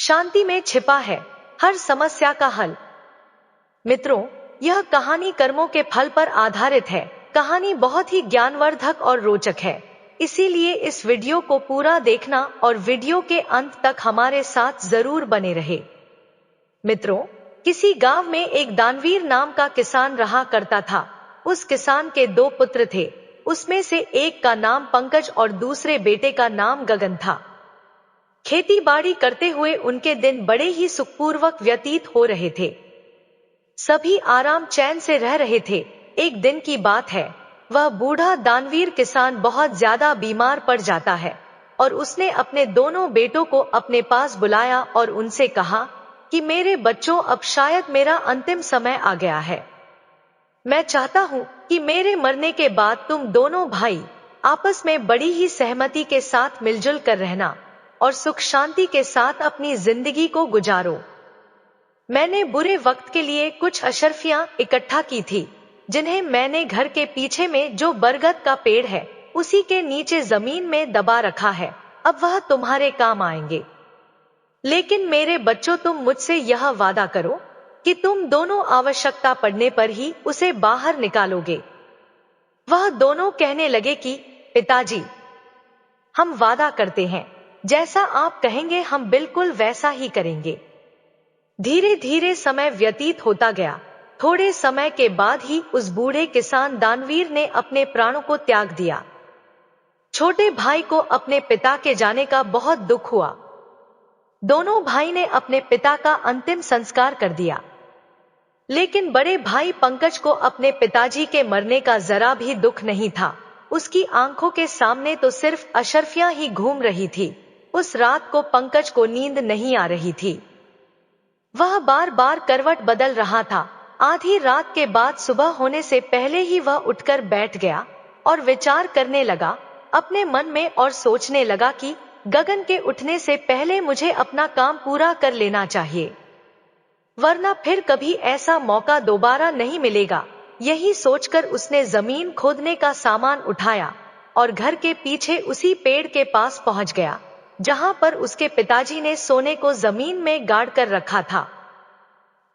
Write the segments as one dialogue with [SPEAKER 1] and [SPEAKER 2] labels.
[SPEAKER 1] शांति में छिपा है हर समस्या का हल। मित्रों, यह कहानी कर्मों के फल पर आधारित है। कहानी बहुत ही ज्ञानवर्धक और रोचक है, इसीलिए इस वीडियो को पूरा देखना और वीडियो के अंत तक हमारे साथ जरूर बने रहे। मित्रों, किसी गांव में एक दानवीर नाम का किसान रहा करता था। उस किसान के 2 पुत्र थे। उसमें से एक का नाम पंकज और दूसरे बेटे का नाम गगन था। खेती बाड़ी करते हुए उनके दिन बड़े ही सुखपूर्वक व्यतीत हो रहे थे। सभी आराम चैन से रह रहे थे। एक दिन की बात है, वह बूढ़ा दानवीर किसान बहुत ज्यादा बीमार पड़ जाता है और उसने अपने दोनों बेटों को अपने पास बुलाया और उनसे कहा कि मेरे बच्चों, अब शायद मेरा अंतिम समय आ गया है। मैं चाहता हूं कि मेरे मरने के बाद तुम दोनों भाई आपस में बड़ी ही सहमति के साथ मिलजुल कर रहना और सुख शांति के साथ अपनी जिंदगी को गुजारो। मैंने बुरे वक्त के लिए कुछ अशर्फियां इकट्ठा की थी, जिन्हें मैंने घर के पीछे में जो बरगद का पेड़ है उसी के नीचे जमीन में दबा रखा है। अब वह तुम्हारे काम आएंगे। लेकिन मेरे बच्चों, तुम मुझसे यह वादा करो कि तुम दोनों आवश्यकता पड़ने पर ही उसे बाहर निकालोगे। वह दोनों कहने लगे कि पिताजी, हम वादा करते हैं, जैसा आप कहेंगे हम बिल्कुल वैसा ही करेंगे। धीरे धीरे समय व्यतीत होता गया। थोड़े समय के बाद ही उस बूढ़े किसान दानवीर ने अपने प्राणों को त्याग दिया। छोटे भाई को अपने पिता के जाने का बहुत दुख हुआ। दोनों भाई ने अपने पिता का अंतिम संस्कार कर दिया। लेकिन बड़े भाई पंकज को अपने पिताजी के मरने का जरा भी दुख नहीं था। उसकी आंखों के सामने तो सिर्फ अशर्फियां ही घूम रही थी। उस रात को पंकज को नींद नहीं आ रही थी। वह बार बार करवट बदल रहा था। आधी रात के बाद सुबह होने से पहले ही वह उठकर बैठ गया और विचार करने लगा अपने मन में और सोचने लगा कि गगन के उठने से पहले मुझे अपना काम पूरा कर लेना चाहिए, वरना फिर कभी ऐसा मौका दोबारा नहीं मिलेगा। यही सोचकर उसने जमीन खोदने का सामान उठाया और घर के पीछे उसी पेड़ के पास पहुंच गया जहां पर उसके पिताजी ने सोने को जमीन में गाड़ कर रखा था।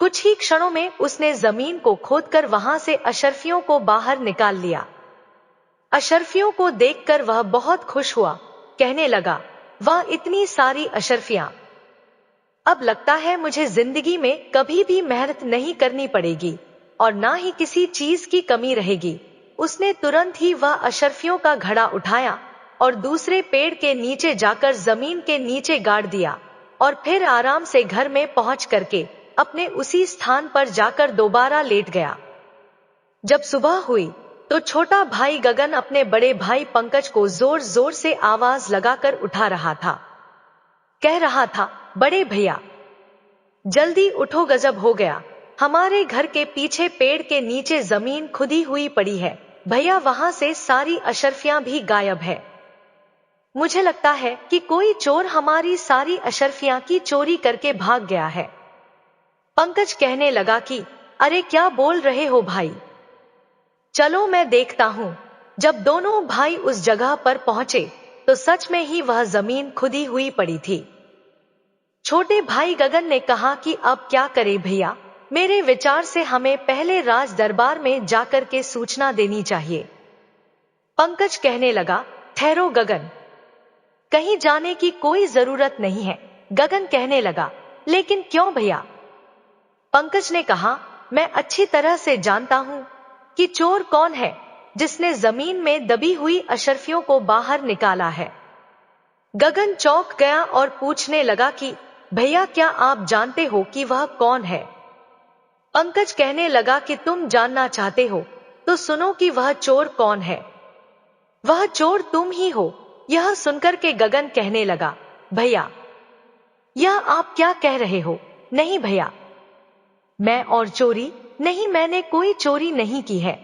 [SPEAKER 1] कुछ ही क्षणों में उसने जमीन को खोदकर वहां से अशर्फियों को बाहर निकाल लिया। अशर्फियों को देखकर वह बहुत खुश हुआ। कहने लगा, वाह, इतनी सारी अशर्फियां! अब लगता है मुझे जिंदगी में कभी भी मेहनत नहीं करनी पड़ेगी और ना ही किसी चीज की कमी रहेगी। उसने तुरंत ही वह अशर्फियों का घड़ा उठाया और दूसरे पेड़ के नीचे जाकर जमीन के नीचे गाड़ दिया और फिर आराम से घर में पहुंच करके अपने उसी स्थान पर जाकर दोबारा लेट गया। जब सुबह हुई तो छोटा भाई गगन अपने बड़े भाई पंकज को जोर जोर से आवाज लगाकर उठा रहा था। कह रहा था, बड़े भैया, जल्दी उठो, गजब हो गया। हमारे घर के पीछे पेड़ के नीचे जमीन खुदी हुई पड़ी है भैया, वहां से सारी अशर्फियां भी गायब है। मुझे लगता है कि कोई चोर हमारी सारी अशर्फियां की चोरी करके भाग गया है। पंकज कहने लगा कि अरे क्या बोल रहे हो भाई, चलो मैं देखता हूं। जब दोनों भाई उस जगह पर पहुंचे तो सच में ही वह जमीन खुदी हुई पड़ी थी। छोटे भाई गगन ने कहा कि अब क्या करें भैया, मेरे विचार से हमें पहले राज दरबार में जाकर के सूचना देनी चाहिए। पंकज कहने लगा, ठहरो गगन, कहीं जाने की कोई जरूरत नहीं है। गगन कहने लगा, लेकिन क्यों भैया? पंकज ने कहा, मैं अच्छी तरह से जानता हूं कि चोर कौन है जिसने जमीन में दबी हुई अशर्फियों को बाहर निकाला है। गगन चौंक गया और पूछने लगा कि भैया, क्या आप जानते हो कि वह कौन है? पंकज कहने लगा कि तुम जानना चाहते हो तो सुनो कि वह चोर कौन है। वह चोर तुम ही हो। यह सुनकर के गगन कहने लगा, भैया, यह आप क्या कह रहे हो? नहीं भैया, मैं और चोरी नहीं, मैंने कोई चोरी नहीं की है।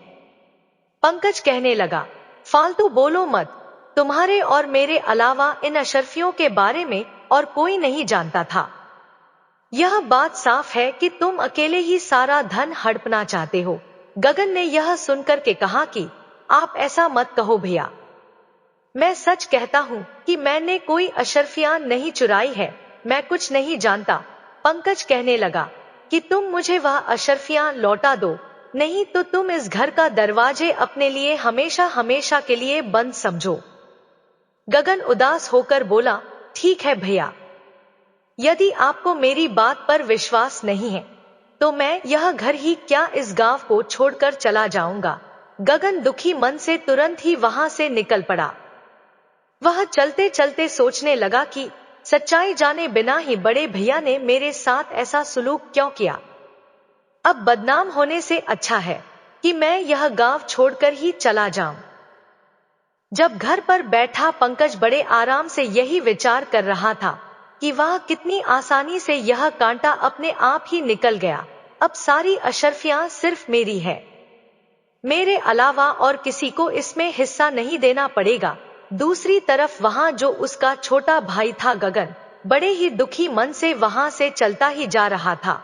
[SPEAKER 1] पंकज कहने लगा, फालतू बोलो मत, तुम्हारे और मेरे अलावा इन अशर्फियों के बारे में और कोई नहीं जानता था। यह बात साफ है कि तुम अकेले ही सारा धन हड़पना चाहते हो। गगन ने यह सुनकर के कहा कि आप ऐसा मत कहो भैया, मैं सच कहता हूं कि मैंने कोई अशर्फियां नहीं चुराई है। मैं कुछ नहीं जानता। पंकज कहने लगा कि तुम मुझे वह अशर्फियां लौटा दो, नहीं तो तुम इस घर का दरवाजे अपने लिए हमेशा हमेशा के लिए बंद समझो। गगन उदास होकर बोला, ठीक है भैया, यदि आपको मेरी बात पर विश्वास नहीं है तो मैं यह घर ही क्या इस गांव को छोड़कर चला जाऊंगा। गगन दुखी मन से तुरंत ही वहां से निकल पड़ा। वह चलते चलते सोचने लगा कि सच्चाई जाने बिना ही बड़े भैया ने मेरे साथ ऐसा सुलूक क्यों किया। अब बदनाम होने से अच्छा है कि मैं यह गांव छोड़कर ही चला जाऊं। जब घर पर बैठा पंकज बड़े आराम से यही विचार कर रहा था कि वह कितनी आसानी से यह कांटा अपने आप ही निकल गया। अब सारी अशर्फियां सिर्फ मेरी है, मेरे अलावा और किसी को इसमें हिस्सा नहीं देना पड़ेगा। दूसरी तरफ वहां जो उसका छोटा भाई था गगन, बड़े ही दुखी मन से वहां से चलता ही जा रहा था।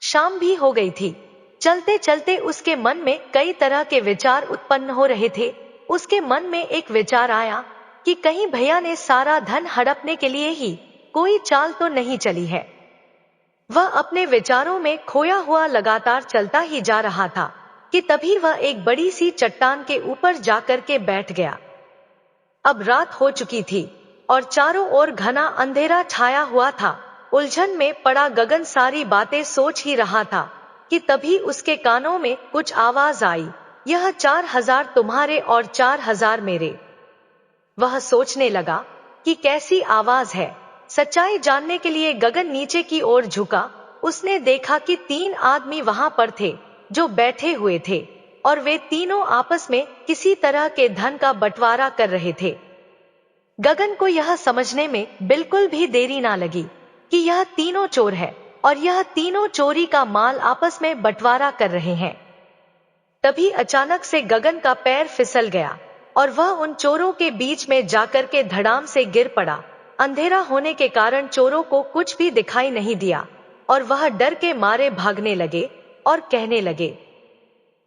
[SPEAKER 1] शाम भी हो गई थी। चलते चलते उसके मन में कई तरह के विचार उत्पन्न हो रहे थे। उसके मन में एक विचार आया कि कहीं भैया ने सारा धन हड़पने के लिए ही कोई चाल तो नहीं चली है। वह अपने विचारों में खोया हुआ लगातार चलता ही जा रहा था कि तभी वह एक बड़ी सी चट्टान के ऊपर जाकर के बैठ गया। अब रात हो चुकी थी और चारों ओर घना अंधेरा छाया हुआ था। उलझन में पड़ा गगन सारी बातें सोच ही रहा था कि तभी उसके कानों में कुछ आवाज आई, यह 4000 तुम्हारे और 4000 मेरे। वह सोचने लगा कि कैसी आवाज है। सच्चाई जानने के लिए गगन नीचे की ओर झुका। उसने देखा कि 3 आदमी वहां पर थे जो बैठे हुए थे और वे तीनों आपस में किसी तरह के धन का बंटवारा कर रहे थे। गगन को यह समझने में बिल्कुल भी देरी ना लगी कि यह तीनों चोर है और यह तीनों चोरी का माल आपस में बंटवारा कर रहे हैं। तभी अचानक से गगन का पैर फिसल गया और वह उन चोरों के बीच में जाकर के धड़ाम से गिर पड़ा। अंधेरा होने के कारण चोरों को कुछ भी दिखाई नहीं दिया और वह डर के मारे भागने लगे और कहने लगे,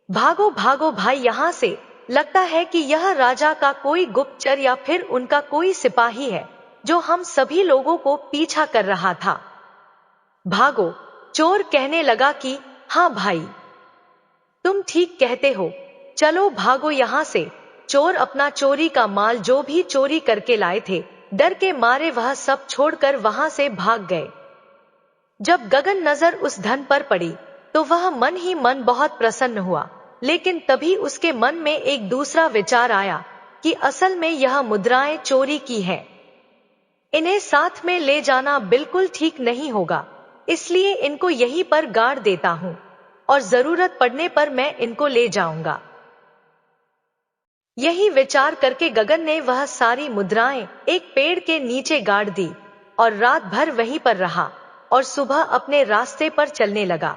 [SPEAKER 1] भागो भागो भाई यहां से, लगता है कि यह राजा का कोई गुप्तचर या फिर उनका कोई सिपाही है जो हम सभी लोगों को पीछा कर रहा था। भागो। चोर कहने लगा कि हाँ भाई, तुम ठीक कहते हो, चलो भागो यहां से। चोर अपना चोरी का माल जो भी चोरी करके लाए थे, डर के मारे वह सब छोड़कर वहां से भाग गए। जब गगन नजर उस धन पर पड़ी तो वह मन ही मन बहुत प्रसन्न हुआ, लेकिन तभी उसके मन में एक दूसरा विचार आया कि असल में यह मुद्राएं चोरी की हैं। इन्हें साथ में ले जाना बिल्कुल ठीक नहीं होगा, इसलिए इनको यहीं पर गाड़ देता हूं और जरूरत पड़ने पर मैं इनको ले जाऊंगा। यही विचार करके गगन ने वह सारी मुद्राएं एक पेड़ के नीचे गाड़ दी और रात भर वहीं पर रहा और सुबह अपने रास्ते पर चलने लगा।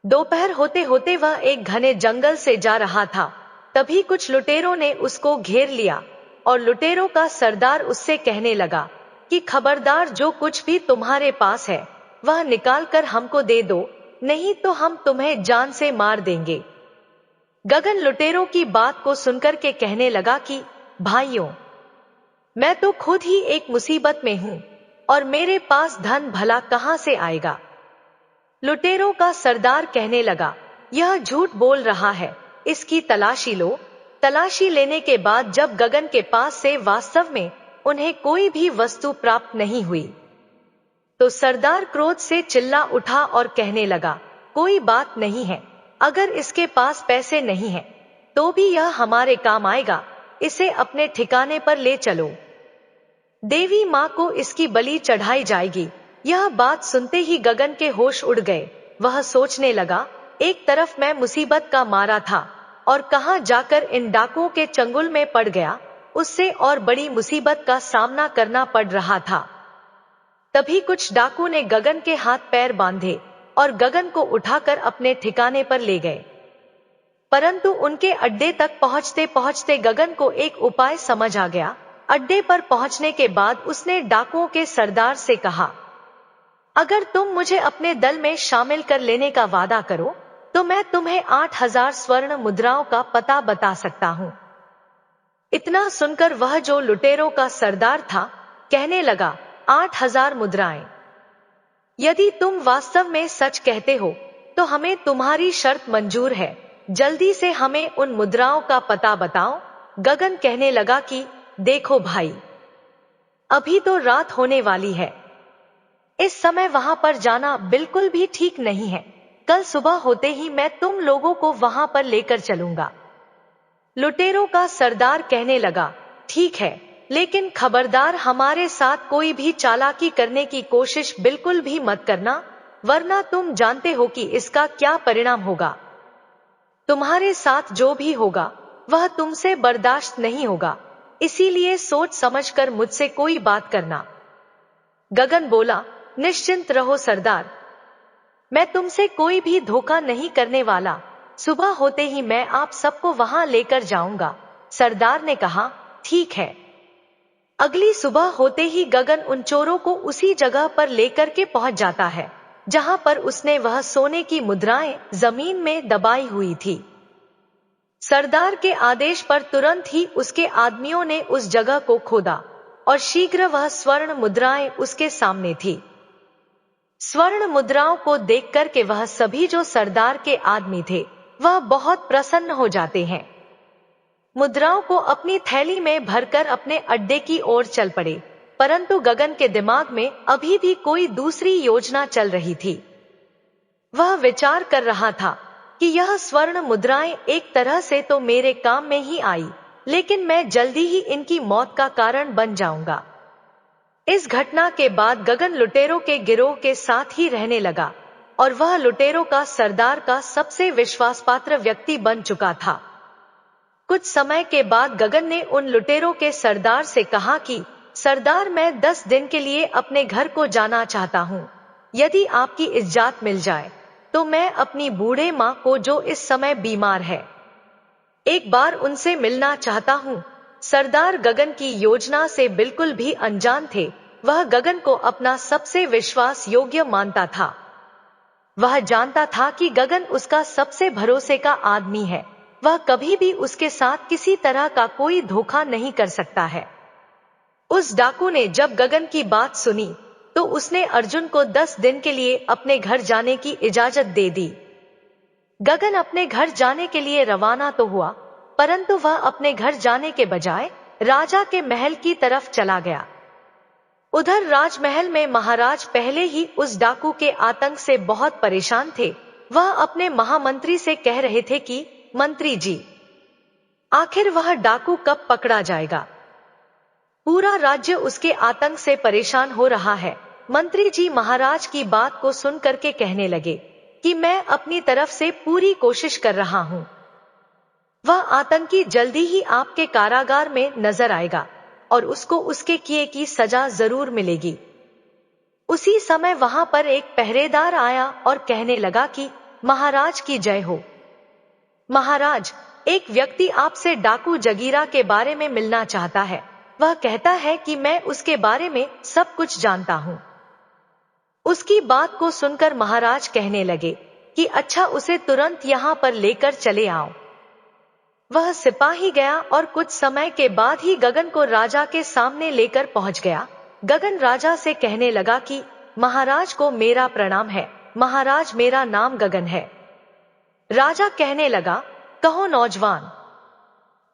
[SPEAKER 1] दोपहर होते होते वह एक घने जंगल से जा रहा था। तभी कुछ लुटेरों ने उसको घेर लिया और लुटेरों का सरदार उससे कहने लगा कि खबरदार, जो कुछ भी तुम्हारे पास है वह निकाल कर हमको दे दो, नहीं तो हम तुम्हें जान से मार देंगे। गगन लुटेरों की बात को सुनकर के कहने लगा कि भाइयों, मैं तो खुद ही एक मुसीबत में हूं और मेरे पास धन भला कहां से आएगा। लुटेरों का सरदार कहने लगा, यह झूठ बोल रहा है, इसकी तलाशी लो। तलाशी लेने के बाद जब गगन के पास से वास्तव में उन्हें कोई भी वस्तु प्राप्त नहीं हुई तो सरदार क्रोध से चिल्ला उठा और कहने लगा, कोई बात नहीं है, अगर इसके पास पैसे नहीं हैं तो भी यह हमारे काम आएगा, इसे अपने ठिकाने पर ले चलो। देवी माँ को इसकी बलि चढ़ाई जाएगी। यह बात सुनते ही गगन के होश उड़ गए। वह सोचने लगा, एक तरफ मैं मुसीबत का मारा था और कहां जाकर इन डाकुओं के चंगुल में पड़ गया, उससे और बड़ी मुसीबत का सामना करना पड़ रहा था। तभी कुछ डाकू ने गगन के हाथ पैर बांधे और गगन को उठाकर अपने ठिकाने पर ले गए। परंतु उनके अड्डे तक पहुंचते पहुंचते गगन को एक उपाय समझ आ गया। अड्डे पर पहुंचने के बाद उसने डाकुओं के सरदार से कहा, अगर तुम मुझे अपने दल में शामिल कर लेने का वादा करो तो मैं तुम्हें 8000 स्वर्ण मुद्राओं का पता बता सकता हूं। इतना सुनकर वह जो लुटेरों का सरदार था कहने लगा, 8,000 मुद्राएं। यदि तुम वास्तव में सच कहते हो तो हमें तुम्हारी शर्त मंजूर है, जल्दी से हमें उन मुद्राओं का पता बताओ। गगन कहने लगा कि देखो भाई, अभी तो रात होने वाली है, इस समय वहां पर जाना बिल्कुल भी ठीक नहीं है। कल सुबह होते ही मैं तुम लोगों को वहां पर लेकर चलूंगा। लुटेरों का सरदार कहने लगा, ठीक है, लेकिन खबरदार हमारे साथ कोई भी चालाकी करने की कोशिश बिल्कुल भी मत करना, वरना तुम जानते हो कि इसका क्या परिणाम होगा। तुम्हारे साथ जो भी होगा वह तुमसे बर्दाश्त नहीं होगा, इसीलिए सोच समझकर मुझसे कोई बात करना। गगन बोला, निश्चिंत रहो सरदार, मैं तुमसे कोई भी धोखा नहीं करने वाला। सुबह होते ही मैं आप सबको वहां लेकर जाऊंगा। सरदार ने कहा, ठीक है। अगली सुबह होते ही गगन उन चोरों को उसी जगह पर लेकर के पहुंच जाता है जहां पर उसने वह सोने की मुद्राएं जमीन में दबाई हुई थी। सरदार के आदेश पर तुरंत ही उसके आदमियों ने उस जगह को खोदा और शीघ्र वह स्वर्ण मुद्राएं उसके सामने थी। स्वर्ण मुद्राओं को देखकर के वह सभी जो सरदार के आदमी थे वह बहुत प्रसन्न हो जाते हैं। मुद्राओं को अपनी थैली में भरकर अपने अड्डे की ओर चल पड़े, परंतु गगन के दिमाग में अभी भी कोई दूसरी योजना चल रही थी। वह विचार कर रहा था कि यह स्वर्ण मुद्राएं एक तरह से तो मेरे काम में ही आई, लेकिन मैं जल्दी ही इनकी मौत का कारण बन जाऊंगा। इस घटना के बाद गगन लुटेरों के गिरोह के साथ ही रहने लगा और वह लुटेरों का सरदार का सबसे विश्वासपात्र व्यक्ति बन चुका था। कुछ समय के बाद गगन ने उन लुटेरों के सरदार से कहा कि सरदार, मैं 10 दिन के लिए अपने घर को जाना चाहता हूँ। यदि आपकी इजाजत मिल जाए तो मैं अपनी बूढ़े माँ को, जो इस समय बीमार है, एक बार उनसे मिलना चाहता हूँ। सरदार गगन की योजना से बिल्कुल भी अनजान थे। वह गगन को अपना सबसे विश्वास योग्य मानता था। वह जानता था कि गगन उसका सबसे भरोसे का आदमी है, वह कभी भी उसके साथ किसी तरह का कोई धोखा नहीं कर सकता है। उस डाकू ने जब गगन की बात सुनी तो उसने अर्जुन को 10 दिन के लिए अपने घर जाने की इजाजत दे दी। गगन अपने घर जाने के लिए रवाना तो हुआ, परंतु वह अपने घर जाने के बजाय राजा के महल की तरफ चला गया। उधर राजमहल में महाराज पहले ही उस डाकू के आतंक से बहुत परेशान थे। वह अपने महामंत्री से कह रहे थे कि मंत्री जी, आखिर वह डाकू कब पकड़ा जाएगा? पूरा राज्य उसके आतंक से परेशान हो रहा है। मंत्री जी महाराज की बात को सुनकर के कहने लगे कि मैं अपनी तरफ से पूरी कोशिश कर रहा हूं। वह आतंकी जल्दी ही आपके कारागार में नजर आएगा और उसको उसके किए की सजा जरूर मिलेगी। उसी समय वहां पर एक पहरेदार आया और कहने लगा कि महाराज की जय हो। महाराज, एक व्यक्ति आपसे डाकू जगीरा के बारे में मिलना चाहता है। वह कहता है कि मैं उसके बारे में सब कुछ जानता हूं। उसकी बात को सुनकर महाराज कहने लगे कि अच्छा, उसे तुरंत यहां पर लेकर चले आओ। वह सिपाही गया और कुछ समय के बाद ही गगन को राजा के सामने लेकर पहुंच गया। गगन राजा से कहने लगा कि महाराज को मेरा प्रणाम है। महाराज, मेरा नाम गगन है। राजा कहने लगा, कहो नौजवान,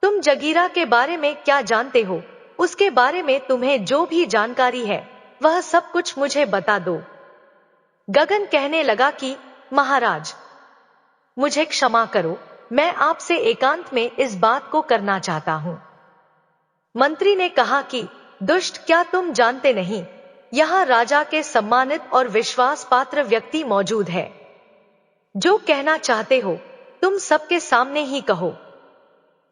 [SPEAKER 1] तुम जगीरा के बारे में क्या जानते हो? उसके बारे में तुम्हें जो भी जानकारी है वह सब कुछ मुझे बता दो। गगन कहने लगा कि महाराज, मुझे क्षमा करो, मैं आपसे एकांत में इस बात को करना चाहता हूं। मंत्री ने कहा कि दुष्ट, क्या तुम जानते नहीं, यहां राजा के सम्मानित और विश्वास पात्र व्यक्ति मौजूद है। जो कहना चाहते हो तुम सबके सामने ही कहो।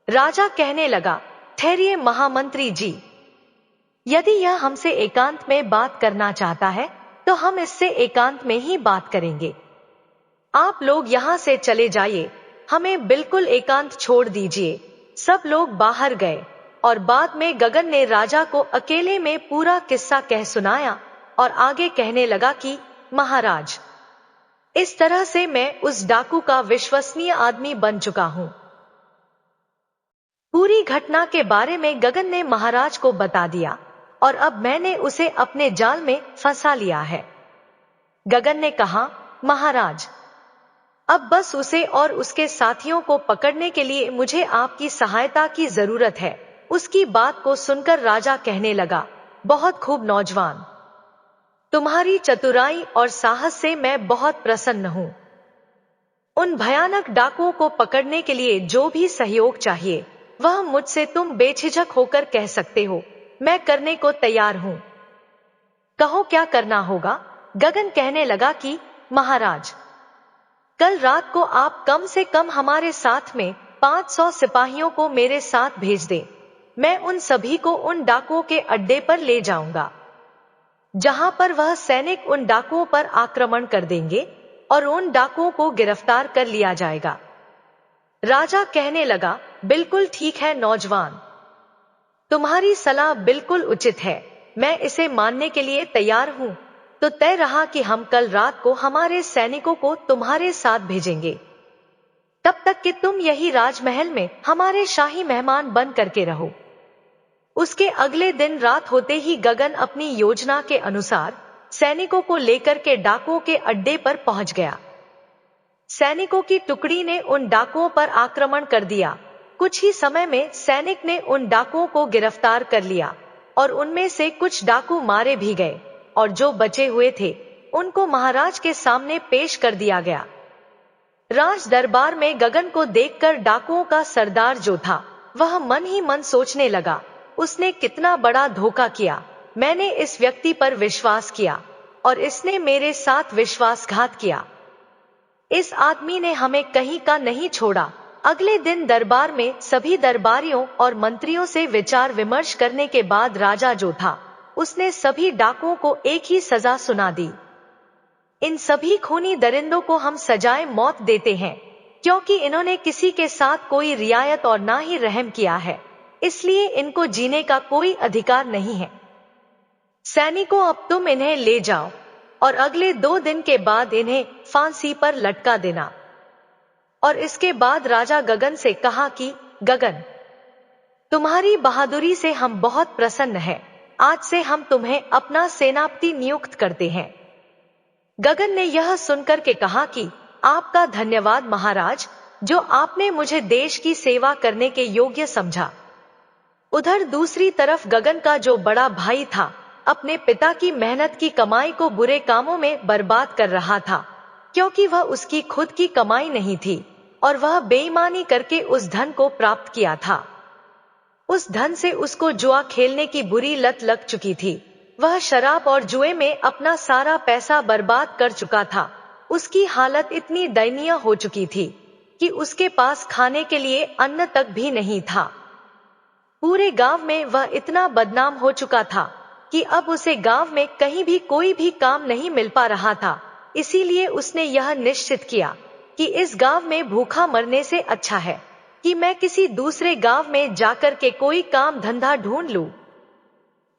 [SPEAKER 1] राजा कहने लगा, ठहरिए महामंत्री जी, यदि यह हमसे एकांत में बात करना चाहता है तो हम इससे एकांत में ही बात करेंगे। आप लोग यहां से चले जाइए, हमें बिल्कुल एकांत छोड़ दीजिए। सब लोग बाहर गए और बाद में गगन ने राजा को अकेले में पूरा किस्सा कह सुनाया और आगे कहने लगा कि महाराज, इस तरह से मैं उस डाकू का विश्वसनीय आदमी बन चुका हूं। पूरी घटना के बारे में गगन ने महाराज को बता दिया और अब मैंने उसे अपने जाल में फंसा लिया है। गगन ने कहा, महाराज, अब बस उसे और उसके साथियों को पकड़ने के लिए मुझे आपकी सहायता की जरूरत है। उसकी बात को सुनकर राजा कहने लगा, बहुत खूब नौजवान, तुम्हारी चतुराई और साहस से मैं बहुत प्रसन्न हूँ। उन भयानक डाकुओं को पकड़ने के लिए जो भी सहयोग चाहिए वह मुझसे तुम बेझिझक होकर कह सकते हो, मैं करने को तैयार हूँ। कहो क्या करना होगा? गगन कहने लगा कि महाराज, कल रात को आप कम से कम हमारे साथ में 500 सिपाहियों को मेरे साथ भेज दें। मैं उन सभी को उन डाकुओं के अड्डे पर ले जाऊंगा, जहां पर वह सैनिक उन डाकुओं पर आक्रमण कर देंगे और उन डाकुओं को गिरफ्तार कर लिया जाएगा। राजा कहने लगा, बिल्कुल ठीक है नौजवान, तुम्हारी सलाह बिल्कुल उचित है, मैं इसे मानने के लिए तैयार हूं। तो तय रहा कि हम कल रात को हमारे सैनिकों को तुम्हारे साथ भेजेंगे, तब तक कि तुम यही राजमहल में हमारे शाही मेहमान बन करके रहो। उसके अगले दिन रात होते ही गगन अपनी योजना के अनुसार सैनिकों को लेकर के डाकुओं के अड्डे पर पहुंच गया। सैनिकों की टुकड़ी ने उन डाकुओं पर आक्रमण कर दिया। कुछ ही समय में सैनिक ने उन डाकुओं को गिरफ्तार कर लिया और उनमें से कुछ डाकू मारे भी गए और जो बचे हुए थे उनको महाराज के सामने पेश कर दिया गया। राज दरबार में गगन को देखकर डाकुओं का सरदार जो था वह मन ही मन सोचने लगा, उसने कितना बड़ा धोखा किया। मैंने इस व्यक्ति पर विश्वास किया और इसने मेरे साथ विश्वासघात किया। इस आदमी ने हमें कहीं का नहीं छोड़ा। अगले दिन दरबार में सभी दरबारियों और मंत्रियों से विचार विमर्श करने के बाद राजा जो था उसने सभी डाकुओं को एक ही सजा सुना दी। इन सभी खूनी दरिंदों को हम सजाए मौत देते हैं, क्योंकि इन्होंने किसी के साथ कोई रियायत और ना ही रहम किया है, इसलिए इनको जीने का कोई अधिकार नहीं है। सैनिकों, अब तुम इन्हें ले जाओ और अगले 2 दिन के बाद इन्हें फांसी पर लटका देना। और इसके बाद राजा गगन से कहा कि गगन, तुम्हारी बहादुरी से हम बहुत प्रसन्न हैं। आज से हम तुम्हें अपना सेनापति नियुक्त करते हैं। गगन ने यह सुनकर के कहा कि आपका धन्यवाद महाराज, जो आपने मुझे देश की सेवा करने के योग्य समझा। उधर दूसरी तरफ गगन का जो बड़ा भाई था अपने पिता की मेहनत की कमाई को बुरे कामों में बर्बाद कर रहा था, क्योंकि वह उसकी खुद की कमाई नहीं थी और वह बेईमानी करके उस धन को प्राप्त किया था। उस धन से उसको जुआ खेलने की बुरी लत लग चुकी थी। वह शराब और जुए में अपना सारा पैसा बर्बाद कर चुका था। उसकी हालत इतनी दयनीय हो चुकी थी कि उसके पास खाने के लिए अन्न तक भी नहीं था। पूरे गांव में वह इतना बदनाम हो चुका था कि अब उसे गांव में कहीं भी कोई भी काम नहीं मिल पा रहा था। इसीलिए उसने यह निश्चित किया कि इस गांव में भूखा मरने से अच्छा है कि मैं किसी दूसरे गांव में जाकर के कोई काम धंधा ढूंढ लूं।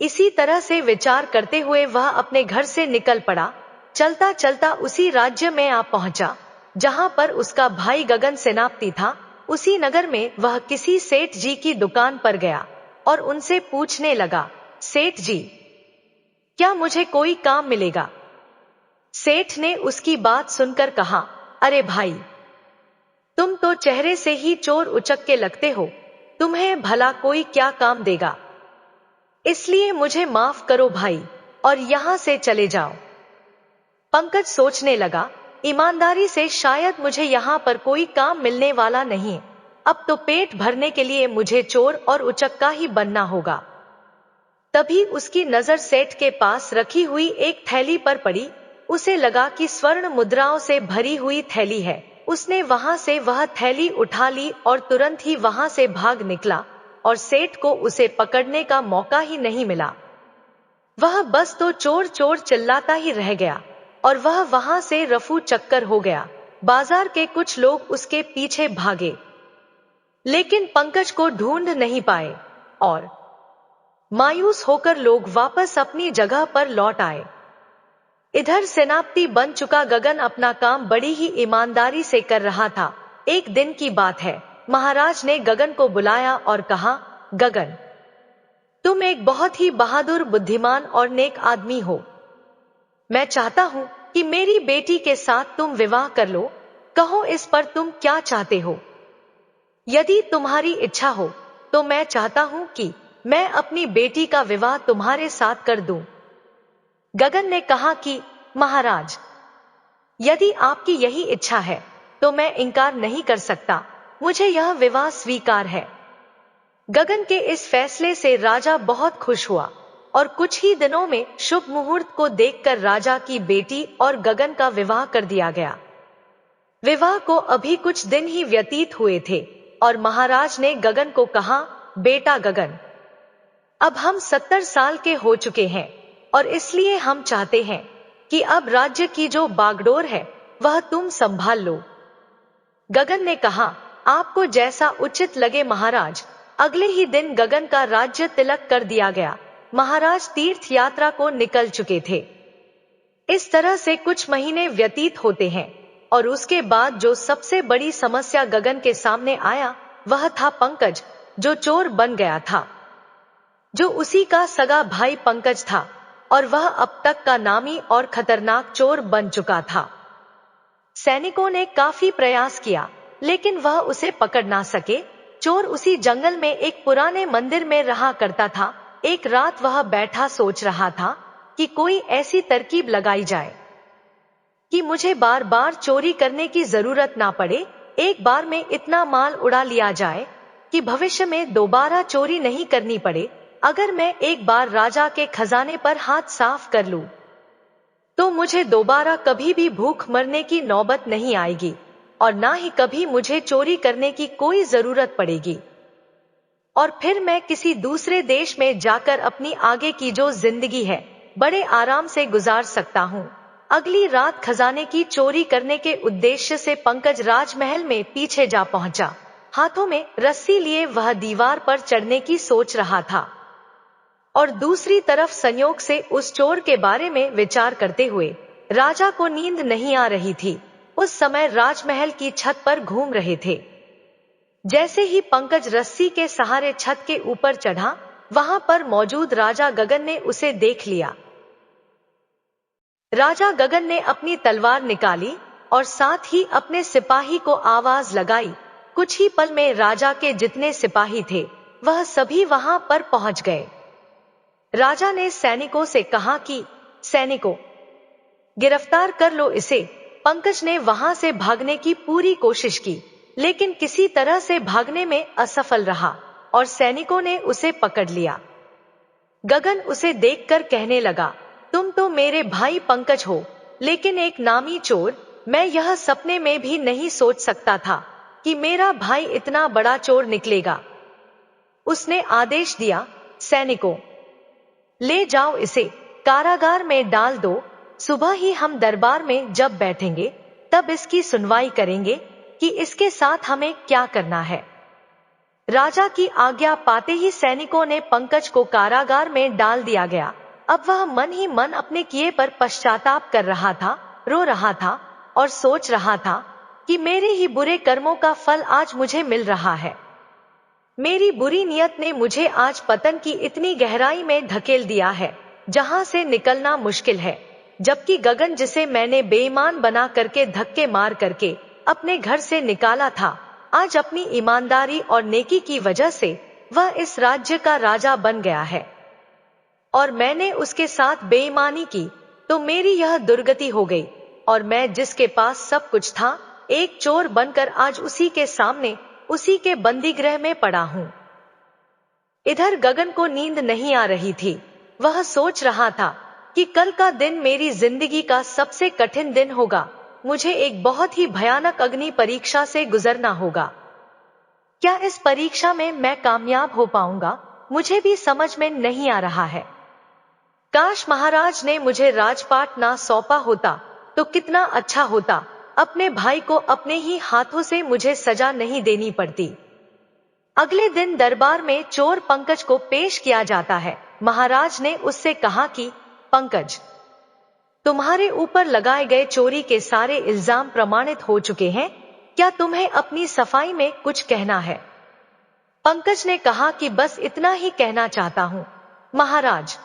[SPEAKER 1] इसी तरह से विचार करते हुए वह अपने घर से निकल पड़ा। चलता चलता उसी राज्य में आ पहुंचा जहां पर उसका भाई गगन सेनापति था। उसी नगर में वह किसी सेठ जी की दुकान पर गया और उनसे पूछने लगा, सेठ जी, क्या मुझे कोई काम मिलेगा? सेठ ने उसकी बात सुनकर कहा, अरे भाई, तुम तो चेहरे से ही चोर उचक के लगते हो, तुम्हें भला कोई क्या काम देगा? इसलिए मुझे माफ करो भाई और यहां से चले जाओ। पंकज सोचने लगा, ईमानदारी से शायद मुझे यहाँ पर कोई काम मिलने वाला नहीं, अब तो पेट भरने के लिए मुझे चोर और उचक्का ही बनना होगा। तभी उसकी नजर सेठ के पास रखी हुई एक थैली पर पड़ी। उसे लगा कि स्वर्ण मुद्राओं से भरी हुई थैली है। उसने वहां से वह थैली उठा ली और तुरंत ही वहां से भाग निकला और सेठ को उसे पकड़ने का मौका ही नहीं मिला। वह बस तो चोर चोर चिल्लाता ही रह गया और वह वहां से रफू चक्कर हो गया। बाजार के कुछ लोग उसके पीछे भागे, लेकिन पंकज को ढूंढ नहीं पाए और मायूस होकर लोग वापस अपनी जगह पर लौट आए। इधर सेनापति बन चुका गगन अपना काम बड़ी ही ईमानदारी से कर रहा था। एक दिन की बात है, महाराज ने गगन को बुलाया और कहा, गगन, तुम एक बहुत ही बहादुर, बुद्धिमान और नेक आदमी हो। मैं चाहता हूं कि मेरी बेटी के साथ तुम विवाह कर लो। कहो इस पर तुम क्या चाहते हो। यदि तुम्हारी इच्छा हो तो मैं चाहता हूं कि मैं अपनी बेटी का विवाह तुम्हारे साथ कर दूं। गगन ने कहा कि महाराज, यदि आपकी यही इच्छा है तो मैं इनकार नहीं कर सकता। मुझे यह विवाह स्वीकार है। गगन के इस फैसले से राजा बहुत खुश हुआ और कुछ ही दिनों में शुभ मुहूर्त को देखकर राजा की बेटी और गगन का विवाह कर दिया गया। विवाह को अभी कुछ दिन ही व्यतीत हुए थे और महाराज ने गगन को कहा, बेटा गगन, अब हम 70 साल के हो चुके हैं और इसलिए हम चाहते हैं कि अब राज्य की जो बागडोर है वह तुम संभाल लो। गगन ने कहा, आपको जैसा उचित लगे महाराज। अगले ही दिन गगन का राज्य तिलक कर दिया गया। महाराज तीर्थ यात्रा को निकल चुके थे। इस तरह से कुछ महीने व्यतीत होते हैं और उसके बाद जो सबसे बड़ी समस्या गगन के सामने आया वह था पंकज, जो चोर बन गया था, जो उसी का सगा भाई पंकज था और वह अब तक का नामी और खतरनाक चोर बन चुका था। सैनिकों ने काफी प्रयास किया लेकिन वह उसे पकड़ ना सके। चोर उसी जंगल में एक पुराने मंदिर में रहा करता था। एक रात वह बैठा सोच रहा था कि कोई ऐसी तरकीब लगाई जाए कि मुझे बार बार चोरी करने की जरूरत ना पड़े। एक बार में इतना माल उड़ा लिया जाए कि भविष्य में दोबारा चोरी नहीं करनी पड़े। अगर मैं एक बार राजा के खजाने पर हाथ साफ कर लूं तो मुझे दोबारा कभी भी भूख मरने की नौबत नहीं आएगी और ना ही कभी मुझे चोरी करने की कोई जरूरत पड़ेगी। और फिर मैं किसी दूसरे देश में जाकर अपनी आगे की जो जिंदगी है बड़े आराम से गुजार सकता हूँ। अगली रात खजाने की चोरी करने के उद्देश्य से पंकज राजमहल में पीछे जा पहुंचा। हाथों में रस्सी लिए वह दीवार पर चढ़ने की सोच रहा था और दूसरी तरफ संयोग से उस चोर के बारे में विचार करते हुए राजा को नींद नहीं आ रही थी। उस समय राजमहल की छत पर घूम रहे थे। जैसे ही पंकज रस्सी के सहारे छत के ऊपर चढ़ा, वहां पर मौजूद राजा गगन ने उसे देख लिया। राजा गगन ने अपनी तलवार निकाली और साथ ही अपने सिपाही को आवाज लगाई। कुछ ही पल में राजा के जितने सिपाही थे वह सभी वहां पर पहुंच गए। राजा ने सैनिकों से कहा कि सैनिकों, गिरफ्तार कर लो इसे। पंकज ने वहां से भागने की पूरी कोशिश की लेकिन किसी तरह से भागने में असफल रहा और सैनिकों ने उसे पकड़ लिया। गगन उसे देखकर कहने लगा, तुम तो मेरे भाई पंकज हो, लेकिन एक नामी चोर। मैं यह सपने में भी नहीं सोच सकता था कि मेरा भाई इतना बड़ा चोर निकलेगा। उसने आदेश दिया, सैनिकों, ले जाओ इसे कारागार में डाल दो। सुबह ही हम दरबार में जब बैठेंगे तब इसकी सुनवाई करेंगे कि इसके साथ हमें क्या करना है। राजा की आज्ञा पाते ही सैनिकों ने पंकज को कारागार में डाल दिया गया। अब वह मन ही मन अपने किए पर पश्चाताप कर रहा था, रो रहा था और सोच रहा था कि मेरे ही बुरे कर्मों का फल आज मुझे मिल रहा है। मेरी बुरी नियत ने मुझे आज पतन की इतनी गहराई में धकेल दिया है जहां से निकलना मुश्किल है। जबकि गगन, जिसे मैंने बेईमान बना करके धक्के मार करके अपने घर से निकाला था, आज अपनी ईमानदारी और नेकी की वजह से वह इस राज्य का राजा बन गया है और मैंने उसके साथ बेईमानी की तो मेरी यह दुर्गति हो गई और मैं जिसके पास सब कुछ था, एक चोर बनकर आज उसी के सामने, उसी के बंदीगृह में पड़ा हूं। इधर गगन को नींद नहीं आ रही थी। वह सोच रहा था कि कल का दिन मेरी जिंदगी का सबसे कठिन दिन होगा। मुझे एक बहुत ही भयानक अग्नि परीक्षा से गुजरना होगा। क्या इस परीक्षा में मैं कामयाब हो पाऊंगा? मुझे भी समझ में नहीं आ रहा है। काश महाराज ने मुझे राजपाट ना सौंपा होता तो कितना अच्छा होता। अपने भाई को अपने ही हाथों से मुझे सजा नहीं देनी पड़ती। अगले दिन दरबार में चोर पंकज को पेश किया जाता है। महाराज ने उससे कहा कि पंकज, तुम्हारे ऊपर लगाए गए चोरी के सारे इल्जाम प्रमाणित हो चुके हैं। क्या तुम्हें अपनी सफाई में कुछ कहना है? पंकज ने कहा कि बस इतना ही कहना चाहता हूँ महाराज,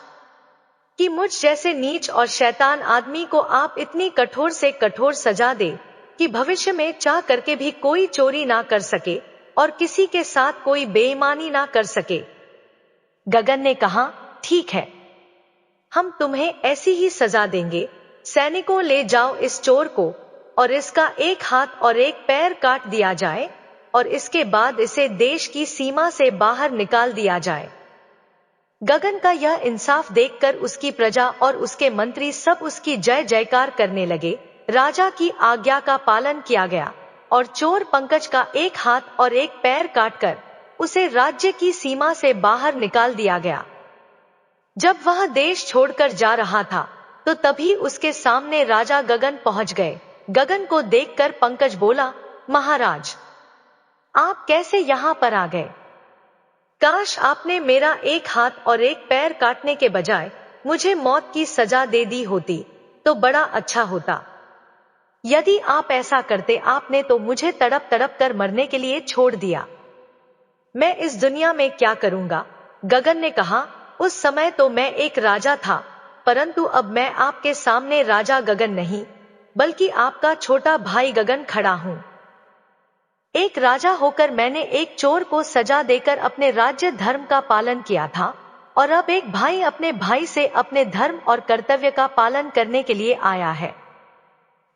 [SPEAKER 1] कि मुझ जैसे नीच और शैतान आदमी को आप इतनी कठोर से कठोर सजा दे कि भविष्य में चाह करके भी कोई चोरी ना कर सके और किसी के साथ कोई बेईमानी ना कर सके। गगन ने कहा, ठीक है, हम तुम्हें ऐसी ही सजा देंगे। सैनिकों, ले जाओ इस चोर को और इसका एक हाथ और एक पैर काट दिया जाए और इसके बाद इसे देश की सीमा से बाहर निकाल दिया जाए। गगन का यह इंसाफ देखकर उसकी प्रजा और उसके मंत्री सब उसकी जय जयकार करने लगे। राजा की आज्ञा का पालन किया गया और चोर पंकज का एक हाथ और एक पैर काटकर उसे राज्य की सीमा से बाहर निकाल दिया गया। जब वह देश छोड़कर जा रहा था तो तभी उसके सामने राजा गगन पहुंच गए। गगन को देखकर पंकज बोला, महाराज, आप कैसे यहाँ पर आ गए? काश आपने मेरा एक हाथ और एक पैर काटने के बजाय मुझे मौत की सजा दे दी होती तो बड़ा अच्छा होता। यदि आप ऐसा करते, आपने तो मुझे तड़प तड़प कर मरने के लिए छोड़ दिया। मैं इस दुनिया में क्या करूंगा? गगन ने कहा, उस समय तो मैं एक राजा था, परंतु अब मैं आपके सामने राजा गगन नहीं बल्कि आपका छोटा भाई गगन खड़ा हूं। एक राजा होकर मैंने एक चोर को सजा देकर अपने राज्य धर्म का पालन किया था और अब एक भाई अपने भाई से अपने धर्म और कर्तव्य का पालन करने के लिए आया है।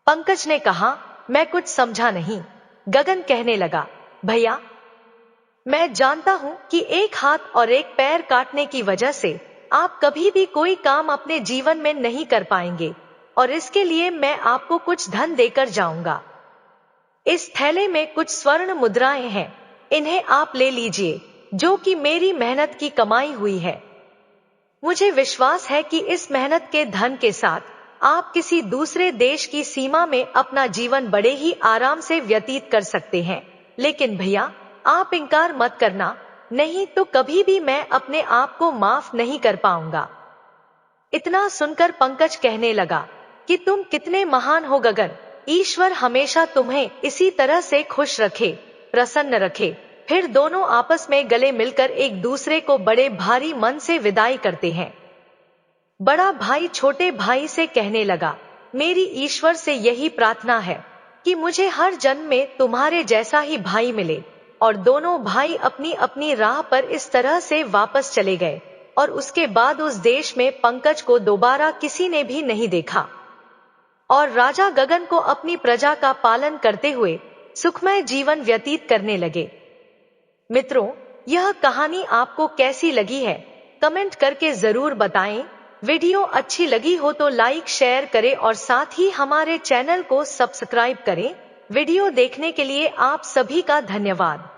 [SPEAKER 1] पंकज ने कहा, मैं कुछ समझा नहीं। गगन कहने लगा, भैया, मैं जानता हूं कि एक हाथ और एक पैर काटने की वजह से आप कभी भी कोई काम अपने जीवन में नहीं कर पाएंगे और इसके लिए मैं आपको कुछ धन देकर जाऊंगा। इस थैले में कुछ स्वर्ण मुद्राएं हैं, इन्हें आप ले लीजिए, जो कि मेरी मेहनत की कमाई हुई है। मुझे विश्वास है कि इस मेहनत के धन के साथ आप किसी दूसरे देश की सीमा में अपना जीवन बड़े ही आराम से व्यतीत कर सकते हैं। लेकिन भैया, आप इनकार मत करना, नहीं तो कभी भी मैं अपने आप को माफ नहीं कर पाऊंगा। इतना सुनकर पंकज कहने लगा कि तुम कितने महान हो गगन, ईश्वर हमेशा तुम्हें इसी तरह से खुश रखे, प्रसन्न रखे। फिर दोनों आपस में गले मिलकर एक दूसरे को बड़े भारी मन से विदाई करते हैं। बड़ा भाई छोटे भाई से कहने लगा, मेरी ईश्वर से यही प्रार्थना है कि मुझे हर जन्म में तुम्हारे जैसा ही भाई मिले। और दोनों भाई अपनी अपनी राह पर इस तरह से वापस चले गए और उसके बाद उस देश में पंकज को दोबारा किसी ने भी नहीं देखा और राजा गगन को अपनी प्रजा का पालन करते हुए सुखमय जीवन व्यतीत करने लगे। मित्रों, यह कहानी आपको कैसी लगी है कमेंट करके जरूर बताएं। वीडियो अच्छी लगी हो तो लाइक शेयर करें और साथ ही हमारे चैनल को सब्सक्राइब करें। वीडियो देखने के लिए आप सभी का धन्यवाद।